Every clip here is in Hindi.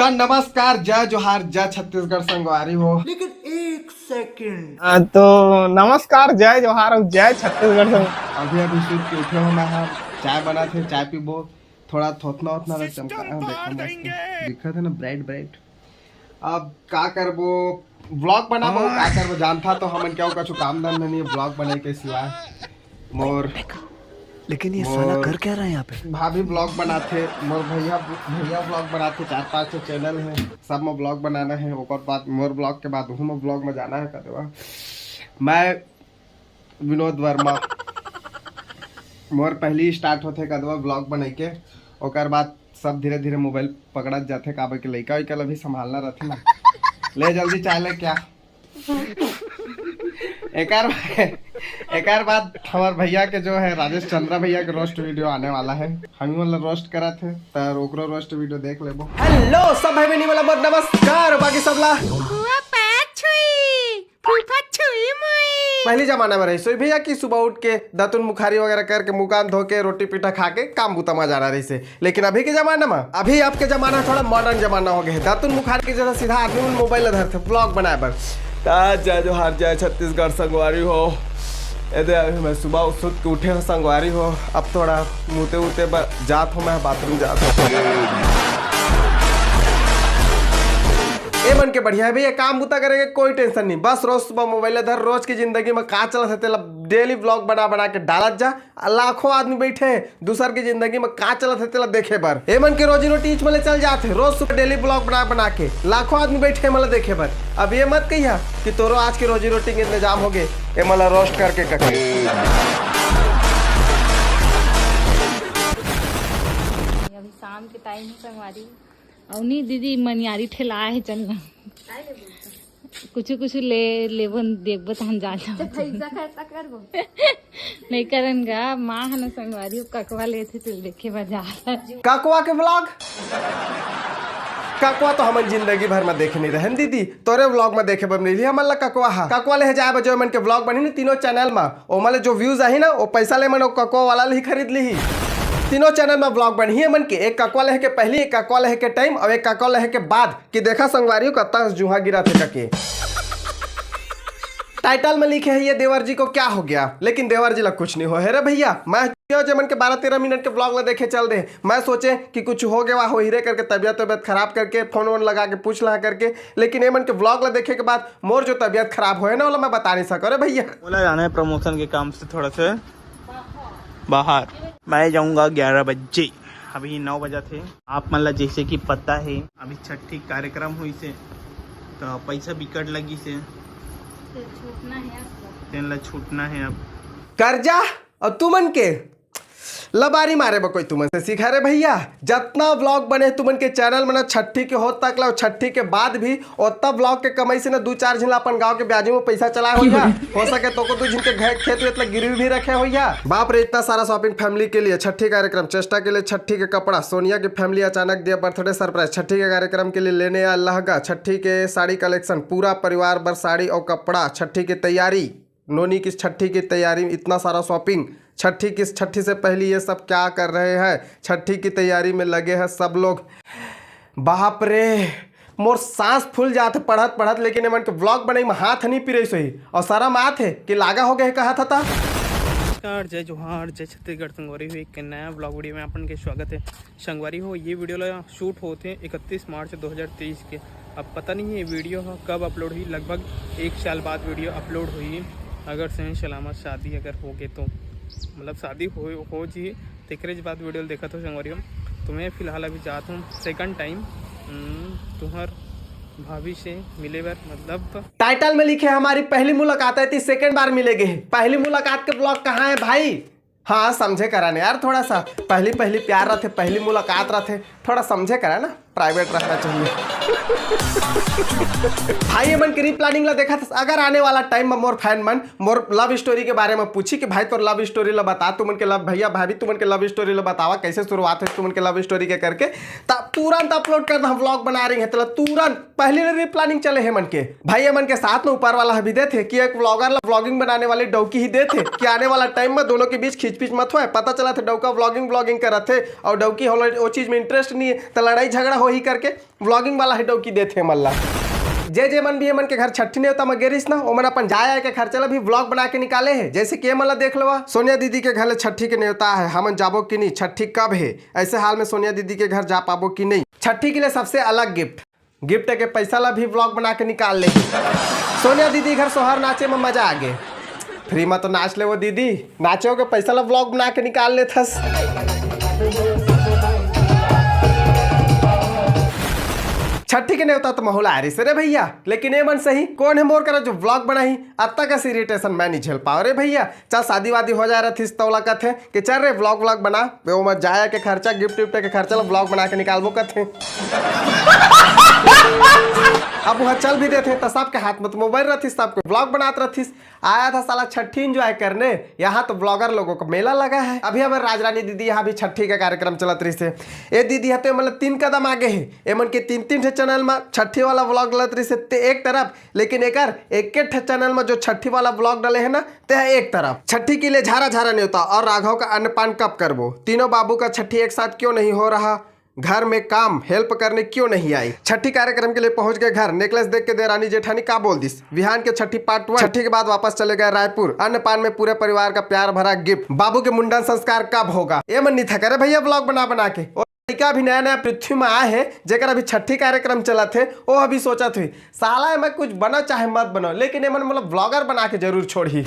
तो नमस्कार, जय जोहार, जय छत्तीसगढ़ संगवारी हो। लेकिन एक सेकंड तो नमस्कार, जय जोहार और जय छत्तीसगढ़ से। अभी सूत के उठे हो, मैं हाँ चाय बना थे, चाय पीबो, थोड़ा थोतना उतना रह चमका देखा मस्त दिखा था ना, ब्राइट ब्राइट। अब का करबो, व्लॉग बनाबो, का करबो, जानता तो हमन क्या कछु काम धंधा नहीं है व्लॉग बनाए के सिवाय। मोर लेकिन ये साला कर क्या रहा है यहाँ पे? भाभी ब्लॉग बनाते, मोर भैया ब्लॉग बनाते, 4-5 चैनल है, सब में ब्लॉग बनाना है। और बाद मोर ब्लॉग के बाद में ब्लॉग में जाना है कदवा। मैं विनोद वर्मा, मोर पहली स्टार्ट होते कदवा ब्लॉग बनाई के, और बाद सब धीरे धीरे मोबाइल पकड़त जाते, काबे के लइका उइका भी संभालना रहते ना। ले जल्दी चाय ले क्या। एक बाद हमारे भैया के जो है राजेश चंद्रा भैया के रोस्ट वीडियो आने वाला है। हम मतलब रोस्ट करा थे तो ओकरो रोस्ट वीडियो देख लेबो। हेलो सब भाई बहनी वाला बहुत नमस्कार, बाकी सब ला पहली जमाना में रही सोई भैया की सुबह उठ के दातुन मुखारी वगैरह करके मुंह कान धो के रोटी पीठा खा के काम बुता में जाना रही से। लेकिन अभी के जमाना में, अभी आपके जमाना थोड़ा मॉडर्न जमाना हो गया है। दातुन मुखारी की जगह सीधा आदमी मोबाइल धरते ब्लॉग बनाए पर। जय जोहार, जय छत्तीसगढ़ संगवारी हो। अभी मैं सुबह सुत के उठे हो संगवारी हो। अब थोड़ा मुते उते जात हो, मैं बाथरूम जात हो। ए मन के बढ़िया है भैया, काम बुता करेंगे कोई टेंशन नहीं। बस रोज सुबह मोबाइल धर, रोज की जिंदगी में का चल सकते डेली ब्लॉग बना बना के डालत जा। लाखों आदमी बैठे दूसर की जिंदगी में का चल सकते देखे बर। ए मन के रोजी रोटी इच चल जाते, रोज सुबह डेली ब्लॉग बना बना के लाखों आदमी बैठे मतलब देखे बर। अब ये मत कहिया कि तोरो आज की रोजी रोटी के इंतजाम हो गए, ये मतलब रोस्ट करके कके। अभी शाम के टाइम है संगवारी, औनी दीदी मनियारी ठेला है, चल कुछ लेबन देखबो तो हम जा नहीं करनगा। माँ है ना संगवारी ककवा लेते तो देखे बाजार काकुआ के व्लॉग, काकुआ तो हम जिंदगी भर में देखे नहीं रहे दीदी, तोरे व्लॉग में देखे बन रही हमन ला ककुआ हा। ककुआ ले जाए बजो मन के व्लॉग बनी तीनों चैनल में, ओ मतलब जो व्यूज आई ना वो पैसा ले मन ककुआ वाला ही खरीद ली। तीनों चैनल में ब्लॉग बनी है मन के, एक ककुआ लहे के पहले, एक ककुआ लहे के टाइम और एक ककुआ लहे के बाद कि देखा संगवारियों का तंस जुहा गिरा थे कके। टाइटल में लिखे है ये देवर जी को क्या हो गया, लेकिन देवर जी ला कुछ नहीं हो है रे भैया। मैं मन के 12-13 मिनट के ब्लॉग ला देखे चल दे, मैं सोचे कि कुछ हो गया हो हीरे करके तबियत खराब करके फोन वोन लगा के पूछ ला करके। लेकिन ये मन के ब्लॉग ला देखे के बाद मोर जो तबियत खराब हो है ना, मैं बता नहीं सको रे भैया। बोला जाना है प्रमोशन के काम से थोड़ा सा बाहर। मैं जाऊंगा 11 बजे, अभी 9 बजा थे। आप मतलब जैसे कि पता है अभी छठी कार्यक्रम हुई से तो पैसा बिकट लगी से छूटना है अब कर्जा। और तुमन के लबारी मारे बा कोई तुमन से सीखा रे भैया। जितना व्लॉग बने तुमन के चैनल में ना, छठी के हो तक ला, छठी के बाद भी उतना व्लॉग के कमाई से ना 2-4 झिला अपन गांव के ब्याजों में पैसा चला हो या हो सके तो को 2 झिन के खेत वेत गिरवी भी रखे हो या। बाप रे, इतना सारा शॉपिंग फैमिली के लिए, छठी कार्यक्रम, चेष्टा के लिए छठी के कपड़ा, सोनिया की फैमिली अचानक दिया बर्थडे सरप्राइज, छठी के कार्यक्रम के लिए लेने आया लहंगा, छठी के साड़ी कलेक्शन, पूरा परिवार बर साड़ी और कपड़ा, छठी की तैयारी, नोनी की छठी की तैयारी, इतना सारा शॉपिंग। छठी से पहले ये सब क्या कर रहे हैं, छठी की तैयारी में लगे हैं सब लोग। बाप रे, मोर सांस फूल जाते पढ़त पढ़त। लेकिन मन के ब्लॉग बने में हाथ नहीं पिरे सही, और सारा माथ है कि लागा हो गए कहा था। नमस्कार, जय जोहार, जय छत्तीसगढ़ संगवारी हो। एक नया ब्लॉग वीडियो में अपन के स्वागत है। संगवारी हो, ये वीडियो ला शूट होते 31 मार्च 2023 के। अब पता नहीं है वीडियो कब अपलोड हुई, लगभग 1 साल बाद वीडियो अपलोड हुई। अगर सही सलामत शादी अगर हो गए तो मतलब शादी हो जी तेकरे बाद वीडियो देखा तो संगवारी। तो मैं फिलहाल अभी जाता हूँ सेकंड टाइम तुम्हार भाभी से मिले बार, मतलब टाइटल में लिखे हमारी पहली मुलाकात है, 2nd बार मिलेगे। पहली मुलाकात के ब्लॉग कहाँ है भाई? हाँ समझे करा ना यार, थोड़ा सा पहली प्यार रहते, पहली मुलाकात रहते, थोड़ा समझे करा ना, प्राइवेट रखना चाहिए। भाई ये मन की प्लानिंग ला देखा था। अगर आने वाला टाइम में मोर फैन मन मोर लव स्टोरी के बारे में पूछी कि भाई तोर लव स्टोरी ला बता, तुमन के लव भैया भाभी तुमन के लव स्टोरी ला बतावा, कैसे शुरुआत है तुमन के लव स्टोरी के करके, तब तुरंत अपलोड कर हम व्लॉग बना रहे हैं। तो तुरंत पहली प्लानिंग चले है मन के भाई। ये मन के साथ में ऊपर वाला भी दे थे कि एक व्लॉगर व्लॉगिंग बनाने वाले डौकी ही दे थे कि आने वाला टाइम में दोनों के बीच खींच मत हो। पता चला था डौका व्लॉगिंग कर रहे थे और डौकी वो चीज में इंटरेस्ट नहीं है, तो लड़ाई झगड़ा हो ही करके व्लॉगिंग वाला ही डौकी देते मल्ला। जे मन भी मन के घर छठी नहीं होता मगेरिस ना वो मन अपन जाए के खर्चा भी व्लॉग बना के निकाले है। जैसे कि मतलब देख लो सोनिया दीदी के घर छठी के न्योता है, हमन जाबो कि नहीं, छठी कब है, ऐसे हाल में सोनिया दीदी के घर जा पाबो कि नहीं। छठी के लिए सबसे अलग गिफ्ट के पैसा ला भी व्लॉग बना के निकाल ले। सोनिया दीदी घर सोहर नाचे में मजा आ गए, फ्री में तो नाच ले वो दीदी, नाचो के पैसा ला व्लॉग बना के निकाल ले थस। छठी के नेवता तो माहौल आ रही से रे भैया, लेकिन ये मन सही कौन है मोर करा जो व्लॉग बनाई अत्ता का इरिटेशन मैं नहीं झेल पाओ रे भैया। चल शादी वादी हो जा रहा थी तौला कथे कि चल रे व्लॉग बना वो मत जाया के खर्चा गिफ्ट के खर्चा व्लॉग बना के निकालबो कथे। अब वह चल भी देते तो सबके हाथ में तो मोबाइल रहती, सबको व्लॉग बनाते रहती। आया था साला छठी एंजॉय करने, यहाँ तो ब्लॉगर लोगों को मेला लगा है। अभी हमारे राजरानी दीदी यहाँ भी छठी का कार्यक्रम चलत रही से। ये दीदी है तो मतलब 3 कदम आगे है, एमन के 3 चैनल में छठी वाला व्लॉग डलत रही से एक तरफ, लेकिन एक चैनल में जो छठी वाला व्लॉग डले है ना ते एक तरफ। छठी के लिए झारा नहीं होता और राघव का अन्नपान कब करबो, तीनों बाबू का छठी एक साथ क्यों नहीं हो रहा, घर में काम हेल्प करने क्यों नहीं आई। छठी कार्यक्रम के लिए पहुंच गए घर, नेकलेस देख के देरानी जेठानी का बोल दिस। विहान के छठी पार्ट 1 छठी के बाद वापस चले गए रायपुर। अन्नपान में पूरे परिवार का प्यार भरा गिफ्ट। बाबू के मुंडन संस्कार कब होगा, ये मन नहीं था करे भैया ब्लॉग बना के। और लड़का भी नया पृथ्वी में आए है जेकर अभी छठी कार्यक्रम चला थे, वो अभी सोचा थे साला मैं कुछ बनो चाहे मत बनो, लेकिन मन मतलब ब्लॉगर बना के जरूर छोड़ी।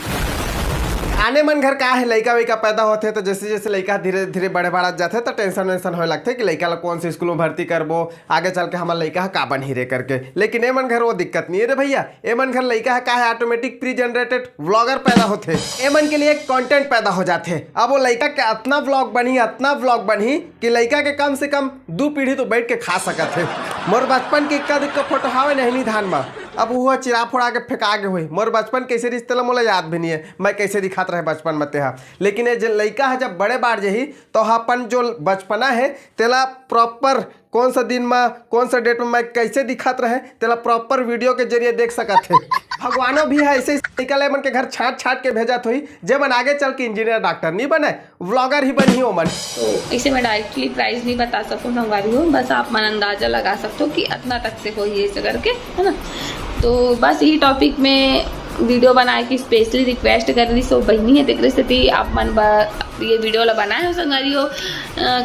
आने मन घर का है लड़का वैका पैदा होते तो जैसे जैसे लड़का धीरे धीरे बड़े बढ़त जाते तो टेंशन वेंशन होने लगते कि लड़का ला कौन से स्कूल में भर्ती करबो, आगे चल के हमारा लड़का का बन हीरे करके। लेकिन एमन घर वो दिक्कत नहीं है रे भैया, एमन घर लड़का का है ऑटोमेटिक प्री जनरेटेड व्लॉगर पैदा होते, एमन के लिए एक कंटेंट पैदा हो जाते। अब वो लड़का के इतना व्लॉग बनी कि लड़का के कम से कम 2 पीढ़ी तो बैठ के खा सकत है। मोर बचपन के इक्का दुक्का फोटो हावे नहीं धान में, अब वो चिरा फोड़ा के फेंका के हुई। मोर बचपन कैसे रिश्ते मोला याद भी नहीं है मैं कैसे दिखात रहे बचपन में तेहा। लेकिन ये लड़का है जब बड़े बार जही तो अपन जो बचपना है तेला प्रॉपर कौन सा दिन में कौन सा डेट में मैं कैसे दिखात रहे तेला प्रॉपर वीडियो के जरिए देख सकत है। भगवानों भी है ऐसे निकले मन के घर छाट के भेजा थी जे मन आगे चल के इंजीनियर डॉक्टर नहीं बने व्लॉगर ही बनी हो मन। तो इसे मैं डायरेक्टली प्राइस नहीं बता सकूँ संगवारी हो, बस आप मन अंदाजा लगा सकते हो कि इतना तक से हो ये करके, है ना। तो बस यही टॉपिक में वीडियो बनाए की स्पेशली रिक्वेस्ट कर रही सो बहनी है देख रही आप मन ये वीडियो ला बनाए हो संगवारी हो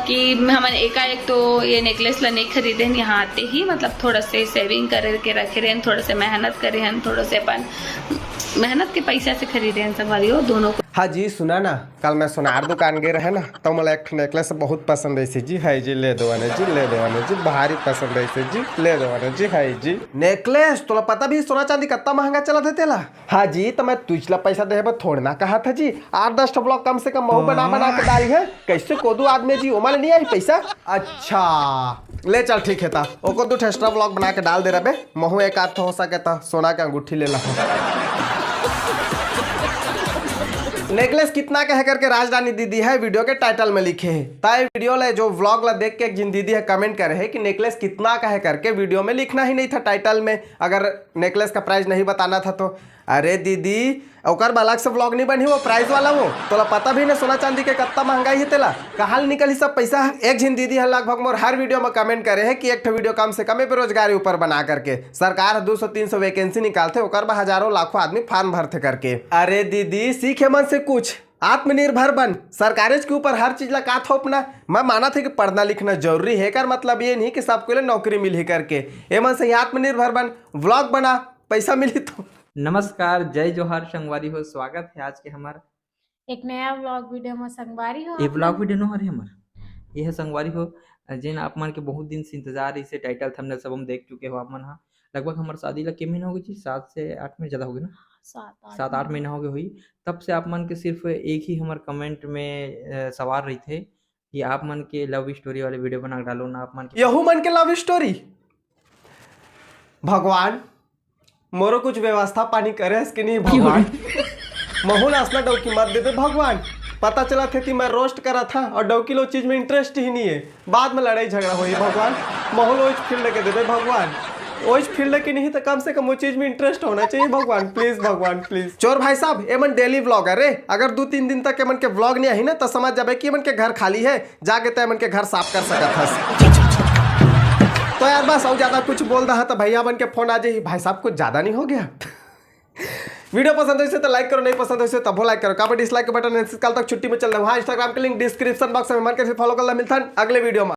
कि हमन एकाएक तो ये नेकलेस ला नहीं खरीदे यहाँ आते ही, मतलब थोड़ा से सेविंग करे के रखे रहे, थोड़ा से मेहनत करे हैं, थोड़ा से अपन मेहनत के पैसा से खरीदे हैं संगवारी हो दोनों को। हाँ जी सुना ना, कल मैं सोनार दुकान गए रहे ना तो मला एक नेकलेस बहुत पसंद है जी, है जी ले दो जी भारी पसंद है जी, ले दो जी, है जी नेकलेस। तोला पता भी सोना चांदी कितना महंगा चला था तेला। हाँ जी तो मैं तुझला पैसा दे थोड़ा ना कहा था जी, 8-10 ब्लॉक कम से कम महू बना के डाली है, कैसे कोदू आदमी जी उमल नहीं आई पैसा। अच्छा ले चल ठीक है था ओको 2 एक्स्ट्रा ब्लॉग बना के डाल दे रहे महू एक आध हो सके था सोना के अंगूठी ले ला। नेकलेस कितना कह करके राजरानी दीदी है वीडियो के टाइटल में लिखे है, ताई वीडियो ले जो व्लॉग ला देख के एक जिन दीदी है कमेंट करे है कि नेकलेस कितना कह करके वीडियो में लिखना ही नहीं था टाइटल में, अगर नेकलेस का प्राइस नहीं बताना था तो। अरे दीदी ओकर अलग से व्लॉग नहीं बनी वो प्राइस वाला वो तोला पता भी ना सोना चांदी के कितना महंगाई है तेला, कहाँ निकली सब पैसा। एक जिन दीदी है लगभग मोर हर वीडियो में कमेंट करे है कि एक वीडियो कम से कम बेरोजगारी ऊपर बना करके सरकार 200-300 वैकेंसी निकालते ओकर बा हजारों लाखों आदमी फार्म भरते करके। अरे दीदी सीखे मन से कुछ आत्मनिर्भर बन, सरकारेज के ऊपर हर चीज ला का थोपना। मैं माना था कि पढ़ना लिखना जरूरी है कर मतलब ये नहीं कि सबको लिए नौकरी मिली करके, एमन से आत्मनिर्भर बन, व्लॉग बना पैसा मिली तो। नमस्कार जय जोहार संगवारी हो, स्वागत है आज के हमार एक नया व्लॉग वीडियो में संगवारी हो। ये व्लॉग वीडियो न हमार ये है संगवारी हो जिन आप मन के बहुत दिन से इंतजार इसे टाइटल थंबनेल सब हम देख चुके हो। आप मन लगभग हमार शादी ला के महीना हो गई 7 से 8 में ज्यादा हो गई ना, 7-8 महीना हो गए हुई। तब से आप मन के सिर्फ एक ही हमारे कमेंट में सवाल रही थे कि आप मन के लव स्टोरी वाले वीडियो बना डालो ना, आप मन के यहू मन के लव स्टोरी। भगवान मोरो कुछ व्यवस्था पानी करे इसके नहीं भगवान, महूल असला डौकी मत दे दे भगवान। पता चला था कि मैं रोस्ट करा था और डौकी लो चीज में इंटरेस्ट ही नहीं है, बाद में लड़ाई झगड़ा हुई भगवान। महूल वो फील्ड के दे दे भगवान, वो फील्ड की नहीं तो कम से कम वो चीज में इंटरेस्ट होना चाहिए भगवान, प्लीज भगवान प्लीज। चोर भाई साहब एमन डेली व्लॉगर है, अगर 2-3 दिन तक एमन के व्लॉग नहीं आई ना तो समझ जाबे कि एमन के घर खाली है, जाके तो एमन के घर साफ कर सकत हस। तो यार बस और ज़्यादा कुछ बोल रहा तो भैया बन के फोन आ जाए। भाई साहब कुछ ज़्यादा नहीं हो गया? वीडियो पसंद है तो लाइक करो, नहीं पसंद है तब लाइक करो। कब डिसलाइक के बटन कल तक छुट्टी में चल रहा है। वहाँ इंस्टाग्राम के लिंक डिस्क्रिप्शन बॉक्स में मन कर फॉलो कर ला। मिलता है अगले वीडियो में।